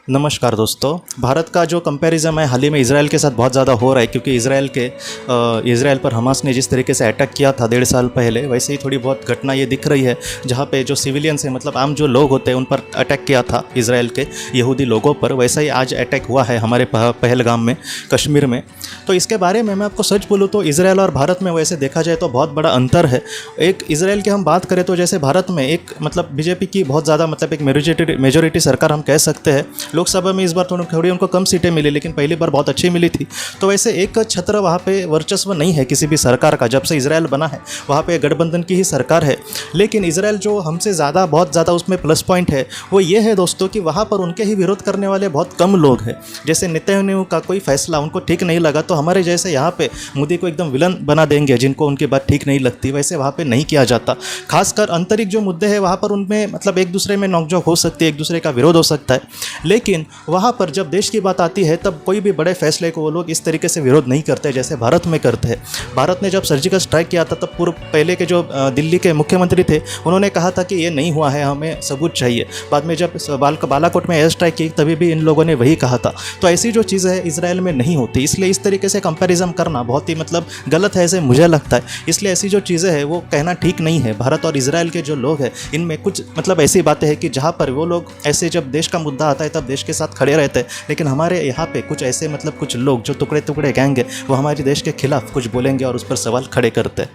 नमस्कार दोस्तों। भारत का जो कंपैरिजन है हाल ही में इसराइल के साथ बहुत ज़्यादा हो रहा है, क्योंकि इसराइल पर हमास ने जिस तरीके से अटैक किया था 1.5 साल पहले, वैसे ही थोड़ी बहुत घटना ये दिख रही है जहाँ पे जो सिविलियंस हैं, मतलब आम जो लोग होते हैं, उन पर अटैक किया था इसराइल के यहूदी लोगों पर। वैसा ही आज अटैक हुआ है हमारे पहलगाम में, कश्मीर में। तो इसके बारे में मैं आपको सच बोलूँ तो इसराइल और भारत में वैसे देखा जाए तो बहुत बड़ा अंतर है। एक इसराइल की हम बात करें तो जैसे भारत में एक मतलब बीजेपी की बहुत ज़्यादा मतलब एक मेजोरिटी सरकार हम कह सकते हैं। लोकसभा में इस बार थोड़ी उनको कम सीटें मिली, लेकिन पहली बार बहुत अच्छी मिली थी। तो वैसे एक छत्र वहाँ पे वर्चस्व नहीं है किसी भी सरकार का। जब से इसराइल बना है वहाँ पे गठबंधन की ही सरकार है। लेकिन इसराइल जो हमसे ज़्यादा बहुत ज़्यादा उसमें प्लस पॉइंट है वो ये है दोस्तों कि वहाँ पर उनके ही विरोध करने वाले बहुत कम लोग हैं। जैसे नेतन्याहू का कोई फैसला उनको ठीक नहीं लगा तो हमारे जैसे यहाँ पे मोदी को एकदम विलन बना देंगे, जिनको उनकी बात ठीक नहीं लगती। वैसे वहाँ पे नहीं किया जाता। खासकर आंतरिक जो मुद्दे हैं वहाँ पर उनमें मतलब एक दूसरे में नोकझोंक हो सकती है, एक दूसरे का विरोध हो सकता है। लेकिन वहाँ पर जब देश की बात आती है तब कोई भी बड़े फैसले को वो लोग इस तरीके से विरोध नहीं करते जैसे भारत में करते हैं। भारत ने जब सर्जिकल स्ट्राइक किया था तब पूर्व पहले के जो दिल्ली के मुख्यमंत्री थे उन्होंने कहा था कि ये नहीं हुआ है, हमें सबूत चाहिए। बाद में जब बालाकोट में एयर स्ट्राइक की तभी भी इन लोगों ने वही कहा था। तो ऐसी जो चीज़ें हैं इसराइल में नहीं होती, इसलिए इस तरीके से कंपैरिजन करना बहुत ही मतलब गलत है ऐसे मुझे लगता है। इसलिए ऐसी जो चीज़ें हैं वो कहना ठीक नहीं है। भारत और इसराइल के जो लोग हैं इनमें कुछ मतलब ऐसी बातें हैं कि जहाँ पर वो लोग ऐसे जब देश का मुद्दा आता है तब देश के साथ खड़े रहते हैं। लेकिन हमारे यहाँ पे कुछ ऐसे मतलब कुछ लोग जो टुकड़े टुकड़े गैंग है वो हमारे देश के खिलाफ कुछ बोलेंगे और उस पर सवाल खड़े करते हैं।